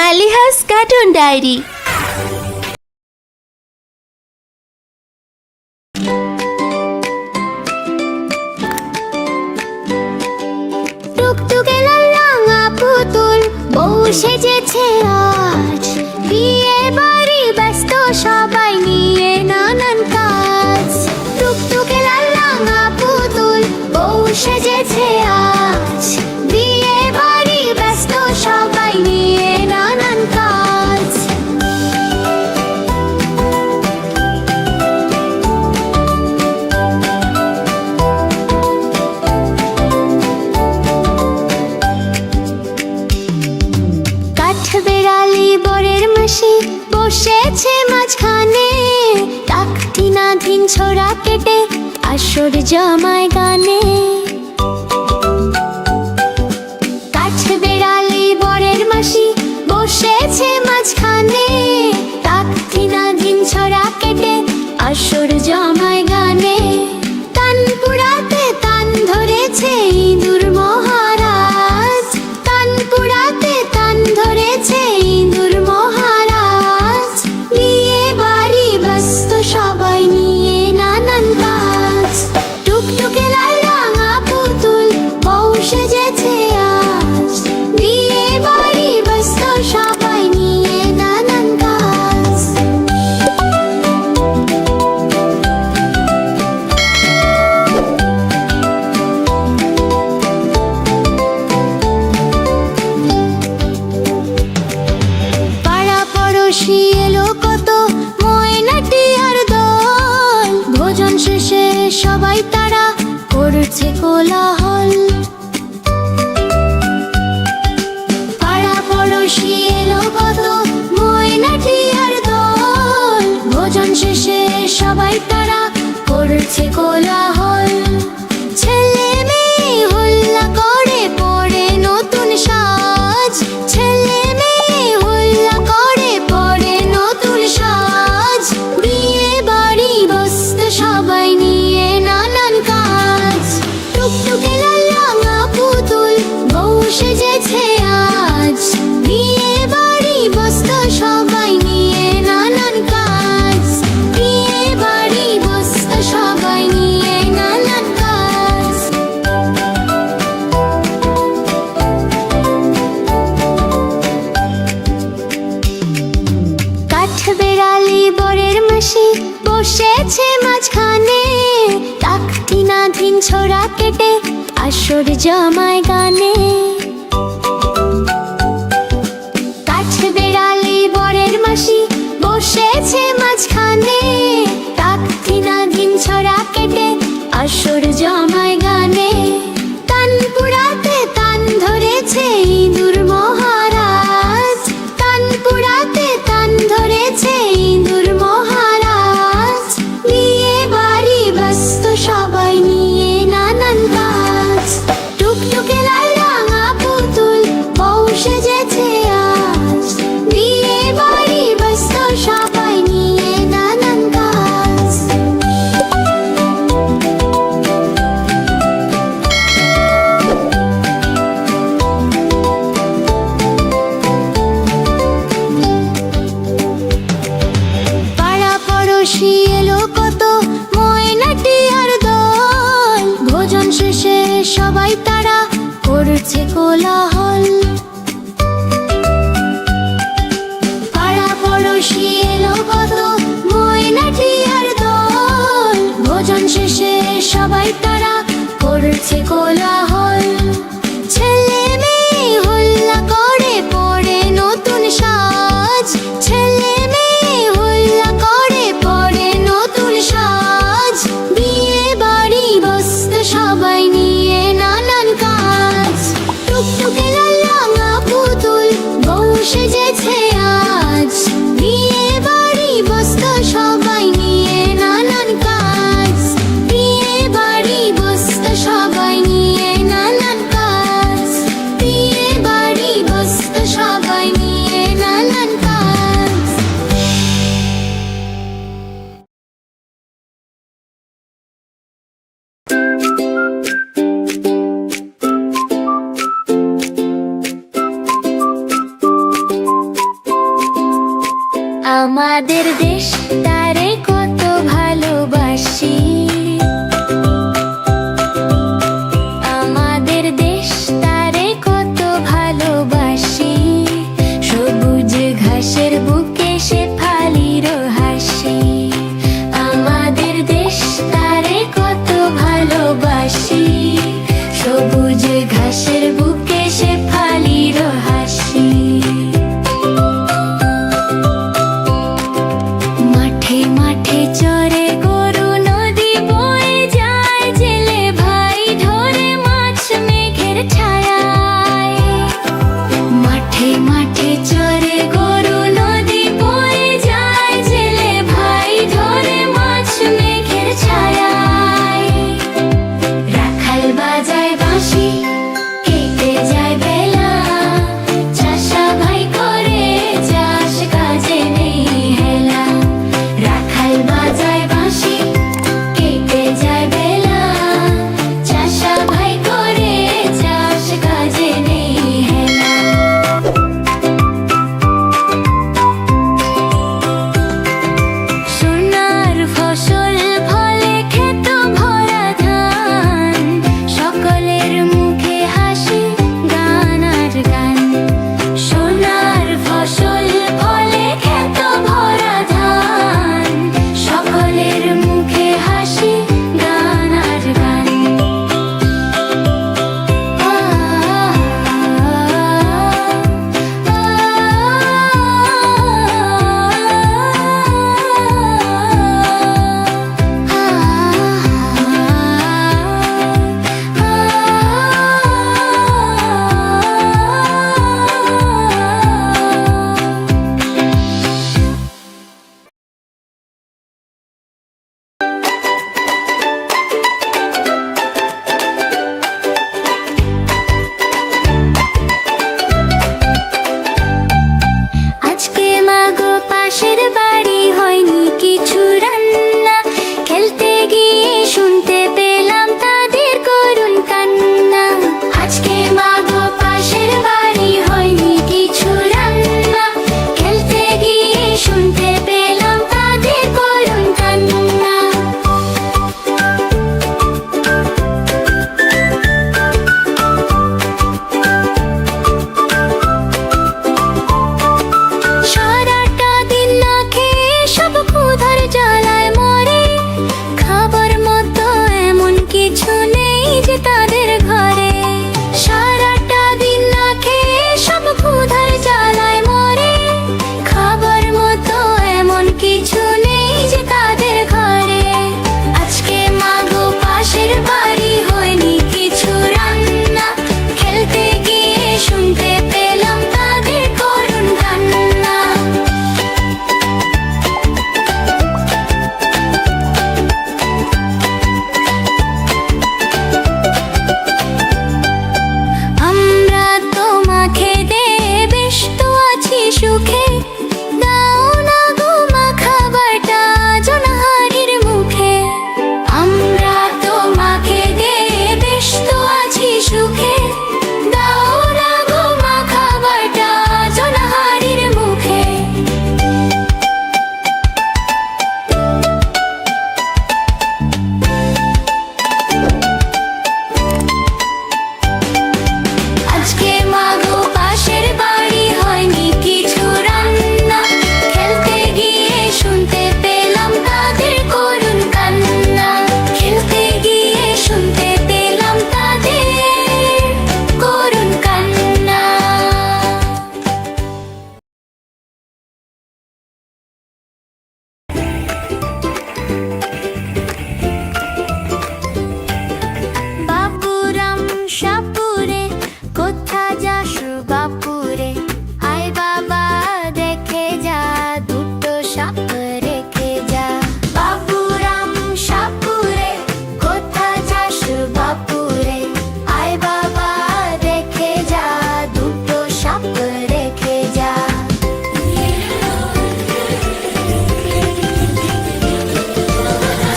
মালিহাস cartoon diary. টুকটুকে লাল রাঙা পুতুল বউ সেজেছে আজ, বিয়ে বাড়ি ব্যস্ত সবাই নিয়ে নানান কাজ। টুকটুকে লাল রাঙা পুতুল বউ সেজেছে আজ, বিয়ে বাড়ি ব্যস্ত সবাই নিয়ে নানান কাজ। কাঠবেড়ালি বরের মাসি বসেছে মাঝখানে, তাকতি নাধিন ছোড়া কেটে আসর জমায় গানে। কাঠবেড়ালি বরের মাসি বসেছে মাঝখানে, তাকতি নাধিন ছোড়া কেটে আসর জমায় গানে। তান পুরাতে তান ধরেছে ইঁদুর মহারাজ, তান পুরাতে তান ধরেছে ইঁদুর মহারাজ। বিয়ে বাড়ি ব্যস্ত সবাই নিয়ে নানান কাজ। টুকটুকে লাল রাঙা পুতুল বউ সেজেছে আজ, বিয়ে বাড়ি ব্যস্ত সবাই নিয়ে নানান কাজ। পাড়া পড়শি এলো কত ময়নাটি আর দল, ভোজন শেষে সবাই তারা করছে কোলাহল। পাড়া পড়শি এলো কত ময়নাটি আর দল, ভোজন শেষে সবাই তারা করছে কোলাহল। ছেলে মেয়ে হল্লা করে পরে নতুন সাজ, ছেলে মেয়ে হল্লা করে পরে নতুন সাজ। বিয়ে বাড়ি ব্যস্ত সবাই নিয়ে নানান কাজ। টুকটুকে লাল রাঙা পুতুল বউ সেজেছে আজ, বিয়ে বাড়ি ব্যস্ত সবাই নিয়ে নানান কাজ। বিয়ে বাড়ি ব্যস্ত সবাই নিয়ে নানান কাজ। কাঠবেড়ালি বরের মাসি বসেছে মাঝখানে, তাকতি নাধিন ছোড়া কেটে আসর জমায় গানে। কাঠবেড়ালি বরের মাসি বসেছে মাঝখানে, তাকতি নাধিন ছোড়া কেটে আসর জমায় গানে। তান পুরাতে তান ধরেছে ইঁদুর মহারাজ, তান পুরাতে তান ধরেছে ইঁদুর মহারাজ। বিয়ে বাড়ি ব্যস্ত সবাই নিয়ে নানান কাজ। টুকটুকে লাল রাঙা পুতুল বউ সেজেছে আজ, বিয়ে বাড়ি ব্যস্ত সবাই নিয়ে নানান কাজ। পাড়া পড়শি এলো কত ময়নাটি আর দল, ভোজন শেষে সবাই তারা করছে কোলাহল। পাড়া পড়শি এলো কত ময়নাটি আর দল, ভোজন শেষে সবাই তারা করছে কোলাহল। ছেলে মেয়ে হল্লা করে পরে নতুন সাজ, ছেলে মেয়ে হল্লা করে পরে নতুন সাজ। বিয়ে বাড়ি ব্যস্ত সবাই নিয়ে নানান কাজ। টুকটুকে লাল রাঙা পুতুল বউ সেজেছে আজ, বিয়ে বাড়ি ব্যস্ত সবাই নিয়ে নানান কাজ। বিয়ে বাড়ি ব্যস্ত সবাই নিয়ে নানান কাজ। বিয়ে বাড়ি ব্যস্ত সবাই নিয়ে নানান কাজ। আমাদের দেশ তারে কত ভালোবাসি, আমাদের দেশ তারে কত ভালোবাসি। সবুজ ঘাসের বুকে শেফালির হাসি, আমাদের দেশ তারে কত ভালোবাসি। সবুজ ঘাসের বুকে শেফালির হাসি। মাঠে মাঠে চরে গরু, নদী বয়ে যায় জেলে ভাই ধরে মাছ মেঘের ছায়ায়। মাঠে মাঠে চরে গরু, নদী বয়ে যায় জেলে ভাই ধরে মাছ মেঘের ছায়ায়। রাখাল বাজায় বাঁশি, কেটে যায় বেলা, চাষা ভাই করে চাষ কাজে নেই হেলা। রাখাল বাজায় বাঁশি, কেটে যায় বেলা, চাষা ভাই করে চাষ কাজে নেই হেলা। সোনার ফসল ফলে ক্ষেত ভরা ধান, সকলের মুখে হাসি গান আর গান। সোনার ফসল ফলে ক্ষেত ভরা ধান, সকলের মুখে হাসি গান আর গান। আজকে মাগো পাশের বাড়ি হয়নি কিছু রান্না, খেলতে গিয়ে শুনতে পেলাম তাদের করুণ কান্না। আজকে মাগো পাশের বাড়ি হয়নি কিছু রান্না, খেলতে গিয়ে শুনতে পেলাম তাদের করুণ কান্না। সারাটা দিন না খেয়ে সব ক্ষুধার জ্বালায় মরে, খাবার মতো এমন কিছু নেই যে তাদের ঘরে। সারাটা দিন না খেয়ে সব ক্ষুধার জ্বালায় মরে, খাবার মতো এমন কিছু নেই যে তাদের ঘরে। আজকে মাগো পাশের বাড়ি হয়নি কিছু রান্না, খেলতে গিয়ে শুনতে পেলাম তাদের করুণ কান্না। আমরা তোমাকে দিয়ে বেশ তো আছি সুখে, দাও না গো মা খাবারটা জনহারির মুখে। আমরা তোমাকে দিয়ে বেশ তো আছি সুখে, দাও না গো মা খাবারটা জনহারির মুখে। আজকে মাগো পাশের বাড়ি হয়নি কিছু রান্না, খেলতে গিয়ে শুনতে পেলাম তাদের করুণ কান্না। খেলতে গিয়ে শুনতে পেলাম তাদের করুণ কান্না। বাপুরাম সাপুরে কোথা যাস বাপুরে, আয় বাবা দেখে যা দুটো সাপ রেখে যা। বাপুরাম সাপুরে কোথা যাস বাপুরে, আয় বাবা দেখে যা দুটো সাপ রেখে যা।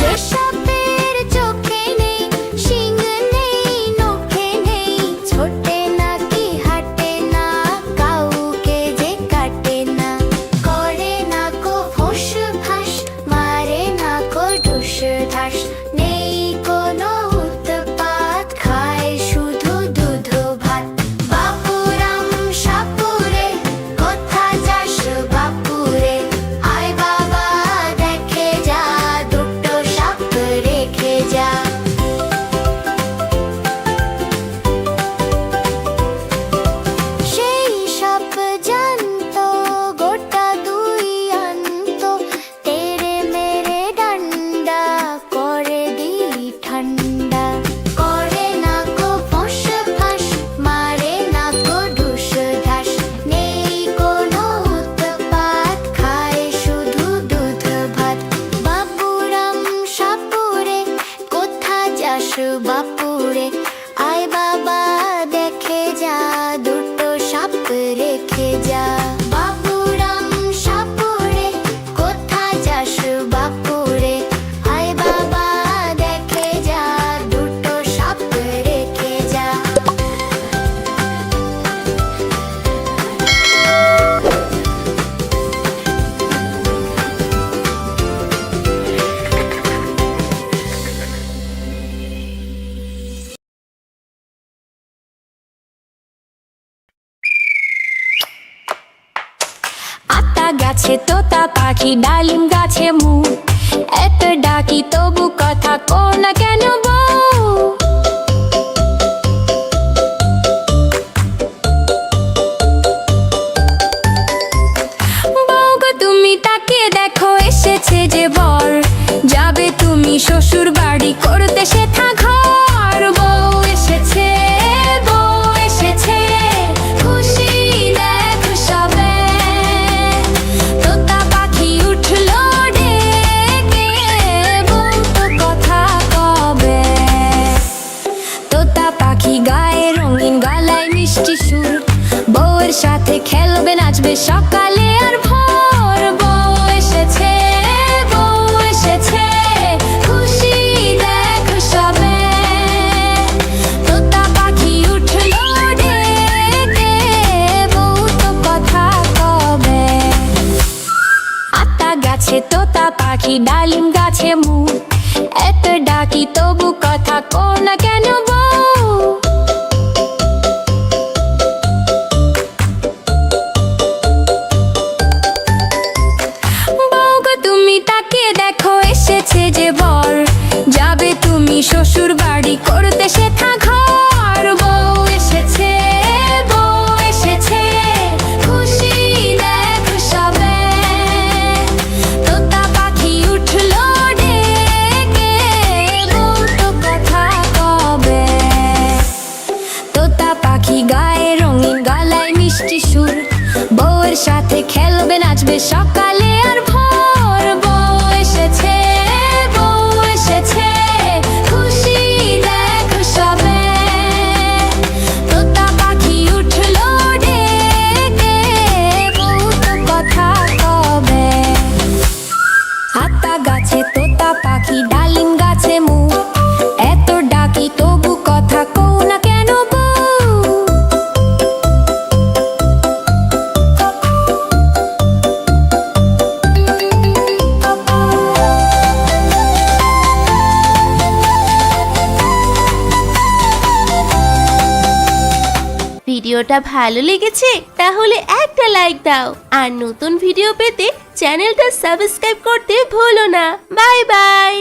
যে সাপের চোখে নেই শিং নেই নখে নেই, ছোটে নাকি হাঁটে না আতা গাছে তোতা পাখি ডালিম গাছে মু এত ডাকি তবু কথা কও না কেন বউ বউ গো তুমি তাকিয়ে দেখো এসেছে যে বর যাবে তুমি শ্বশুর বাড়ি করতে সেথা ঘর বউ এসেছে খুশি দেখো সবে তোতা পাখি উঠলো ডেকে বউ তো কথা কবে তোতা পাখি গায়ে রঙিন গলায় মিষ্টি সুর বউয়ের সাথে খেলবে নাচবে সকালে আর ভোর বউ এসেছে খুশি দেখো সবে তোতা পাখি উঠলো ডেকে বউ তো কথা কবে আতা গাছে তোতা পাখি ডালিম গাছে মু এত ডাকি তবু কথা কও না কেন বউ বউ গো তুমি তাকিয়ে দেখো এসেছে যে বর যাবে তুমি শ্বশুর বাড়ি করতে সেথা ঘর বউ এসেছে খুশি দেখো সবে তোতা পাখি উঠলো ডেকে বউ তো কথা কবে তোতা পাখি গায়ে রঙিন গলায় মিষ্টি সুর বউয়ের সাথে খেলবে নাচবে সকালে আর ভোর বউ এসেছে খুশি দেখো সবে তোতা পাখি উঠলো ডেকে বউ তো কথা কবে আতা গাছে তোতা পাখি ডালিম গাছে মু এত ডাকি তবু কথা কও না কেন বউ ভিডিওটা ভালো লেগেছে তাহলে একটা লাইক দাও আর নতুন ভিডিও পেতে চ্যানেলটা সাবস্ক্রাইব করতে ভুলো না। Bye bye.